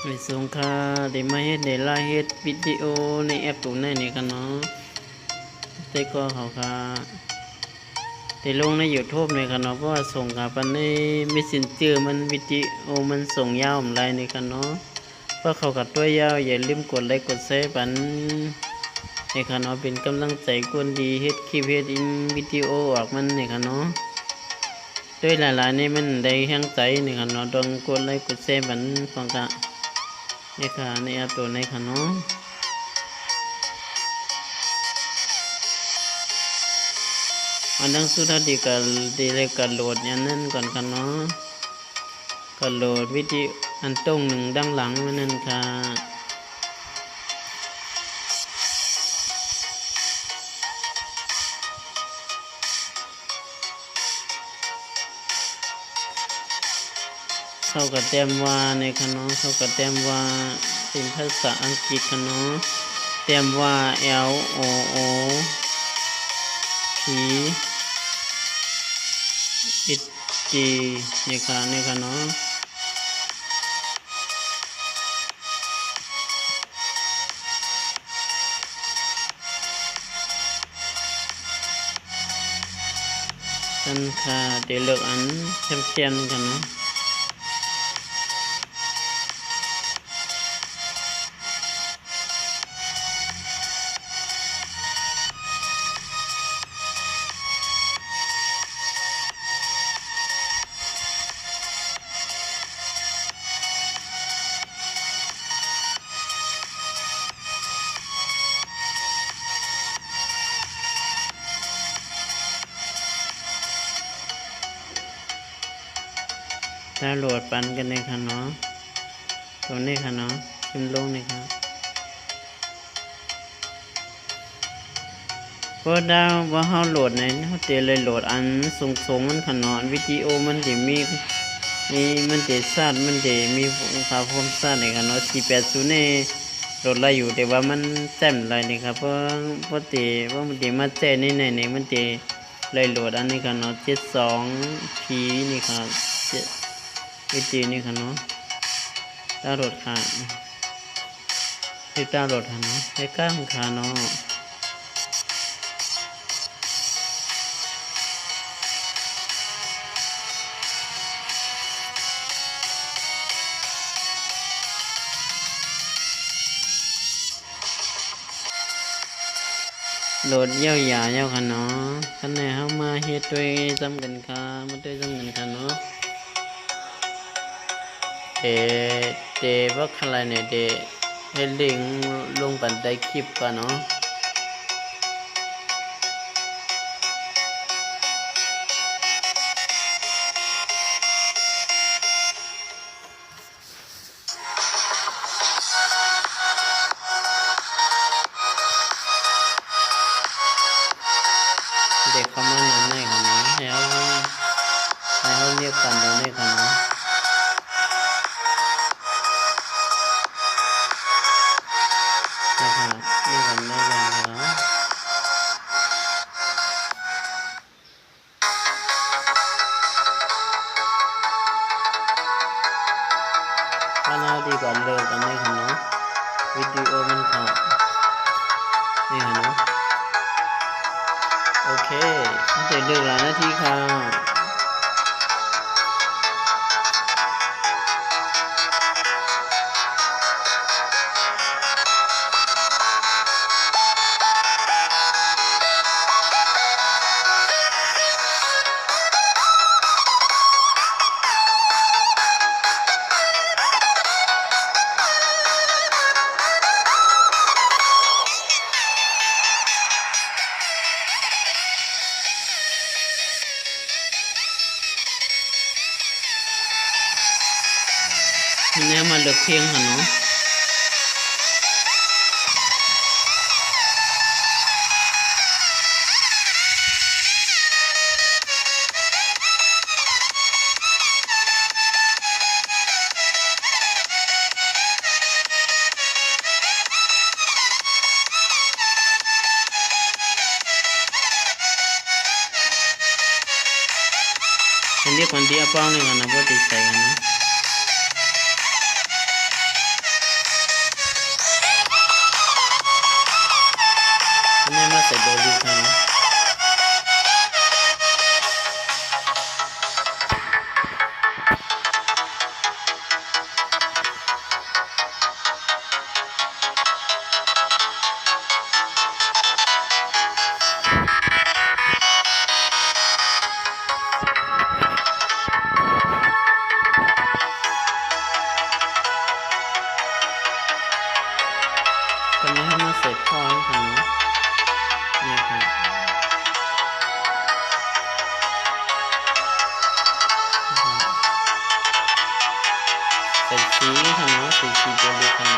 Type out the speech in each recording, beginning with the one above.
วิสงค่าได้มาเฮ็ดได้ไลฟ์เฮ็ดวิดีโอในแอปตรงนั้นนี่กันเนาะแต่ก็เขาค่ะได้ลงใน YouTube นี่กันเนาะเพราะว่าส่งกับอันใน Messenger มันวิดีโอมันส่งยาวหลายนี่กันเนาะเพราะเขากับตัวยาวอย่าลืมกดไลค์กดแชร์ปันนี่ค่ะเนาะเป็นกำลังใจกวนดีเฮ็ดคลิปเฮ็ดวิดีโอออกมันนี่ค่ะเนาะด้วยหลายๆนี่มันได้แรงใจนี่ค่ะเนาะต้องกดไลค์กดแชร์ปันฟังกะนี่ค่ะในแอปตัวนี้ค่ะเนาะอันดังสุดท้ายดีเลยก็โหลดอย่างนั้นก่อนค่ะเนาะก็โหลดวิดีโออันตรงหนึ่งดังหลังมันนั่นค่ะเข้ากับแต้มว่าในค่ะเนาะเข้ากับแต้มว่าเป็นภาษาอังกฤษค่ะเนาะแต้มว่า L O O P H G นี่ค่ะเนาะกันค่ะเดี๋ยวเลือกอันเข้มๆกันเนาะถ้าโหลดปันกันเลยค่ะเนาะตรงนี้ค่ะเนาะพิมพ์ลงนี่ค่ะพอดาวว่าเฮาโหลดไหนเฮาเตเลยโหลดอันสูงมันค่ะเนาะวิดีโอมันสิมีมันสิสั้นมันสิมีความสั้นนี่ค่ะเนาะ480นี่โหลดได้อยู่แต่ว่ามันแจ่มหลายนี่ครับเพราะมันสิมาแจ้ในนี่มันสิเลยโหลดอันนี้ค่ะเนาะ72p นี่ค่ะวิธีนี่ค่ะเนาะดาวน์โหลดค่ะดาวน์โหลดค่ะเนาะให้กล้ามค่ะเนาะโหลดยาวค่ะเนาะคันไหนเฮามาเฮ็ดด้วยซ้ำกันค่ะมาด้วยซ้ำกันค่ะเนาะเดว่าอะไรเนี่ยให้ลิงก์ลงปันได้คลิปก่อนเนาะเด็กเข้ามานั้นได้ค่ะเนาะให้เขาเรียกกันตรงนี้ค่ะเนาะนะครับนี่กันได้กันค่ะเนาะถ้าเราดีก่อนเลิกกันนี่ค่ะเนาะวิดีโอมันค่ะนี่ค่ะเนาะโอเคเดี๋ยวเลือกหลายนาทีค่ะทีนี้มาเลือกเพลงค่ะเนาะเรียกคนที่เอาป้องนี่กันนะว่าติดใจกันนะ ตอนนี้ให้มาใส่พรค่ะเนาะนี่ค่ะใส่สีค่ะเนาะใส่สีตัวเล็กค่ะ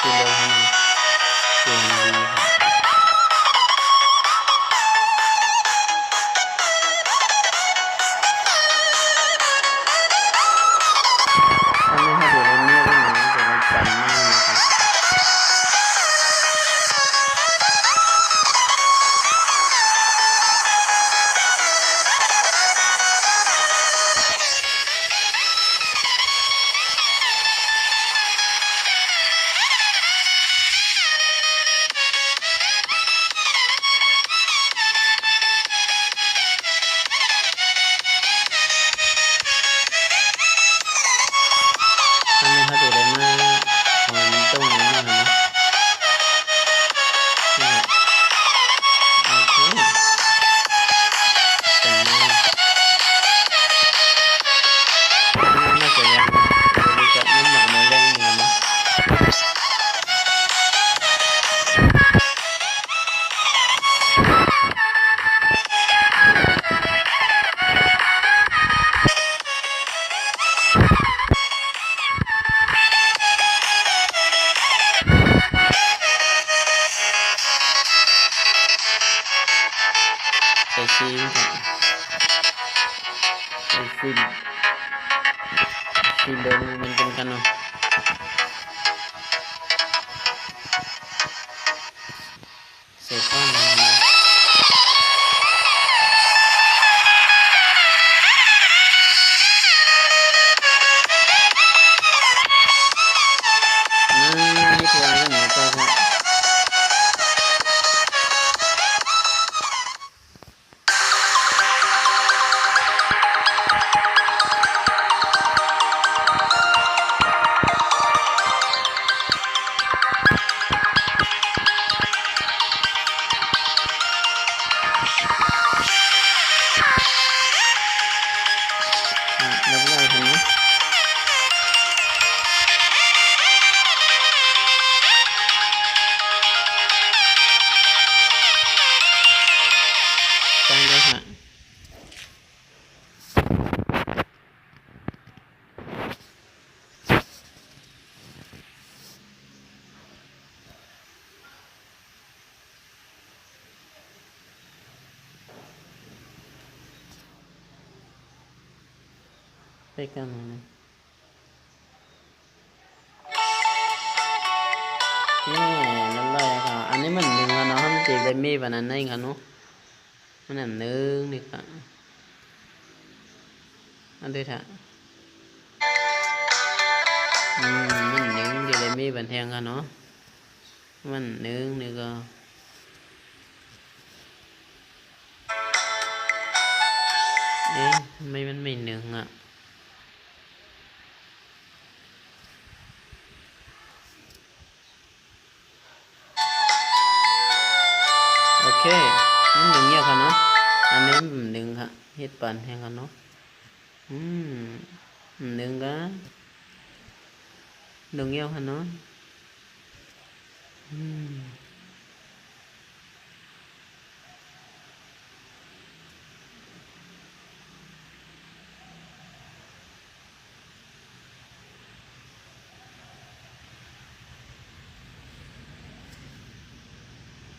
สีเหลืองค่ะสีดีค่ะถ้าไม่ให้ดูในเนื้อก็หนูจะได้จันมากเลยค่ะถ้าไม่ให้ดูในเนื้อของตรงนี้นะคะเนาะนี่โอเคจันมากน่าจะยังดูกับน้ำหนักมือแรงเหมือนกันเนาะใส่ซีนค่ะใส่ซีนสีเหลืองมันเป็นกันเนาะใส่ข้าวมันนะนี่ตัวอะไรกันเนี่ยตัวค่ะรับได้ค่ะเนาะตั้งได้ค่ะไปกันนะนี่รับได้ค่ะอันนี้มันหนึ่งอะเนาะมันจะได้มีแบบนั้นได้ค่ะเนาะมันอันหนึ่งนี่ค่ะอันด้วยค่ะมันหนึ่งจะได้มีบันแทงค่ะเนาะมันหนึ่งนี่ก็เอ๊ะทำไมมันไม่หนึ่งอ่ะโอเคมันหนึ่งเงี้ยค่ะเนาะอันนี้มันหนึ่งค่ะเฮ็ดปันแทงค่ะเนาะหนึ่งก็หนึ่งเงี้ยค่ะเนาะ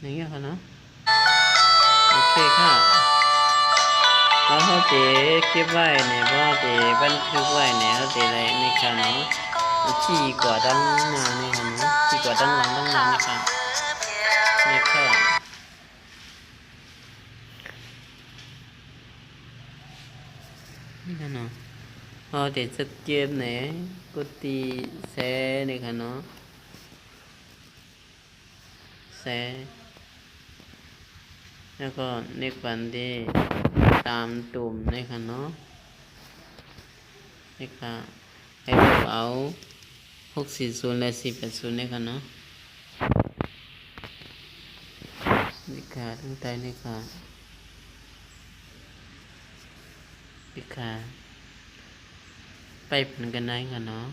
หนึ่งเงี้ยค่ะเนาะโอเคค่ะแล้วเขาจะเก็บไว้เนี่ยเพราะจะบันทึกไว้เนี่ยเขาจะอะไรนี่ค่ะเนาะชี้กว่าดังหน้านี่ค่ะเนาะชี้กว่าดังหลังดังหน้านี่ค่ะนี่ค่ะนี่ค่ะเนาะเขาจะจัดเก็บเนี่ยกดตีแซ่นี่ค่ะเนาะแซ่แล้วก็ในฝันที่ตามตุ่มนี่ค่ะเนาะนี่ค่ะให้เอา640และ480นี่ค่ะเนาะนี่ค่ะทั้งใต้นี่ค่ะนี่ค่ะ ไปเป็นกันได้กันเนาะ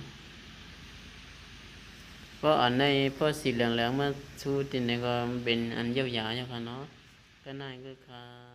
เพราะอันในเพราะสีเหลืองๆมาชูตินเนี่ยก็เป็นอันยาวๆอยู่ค่ะเนาะก็น่าก็ค่ะ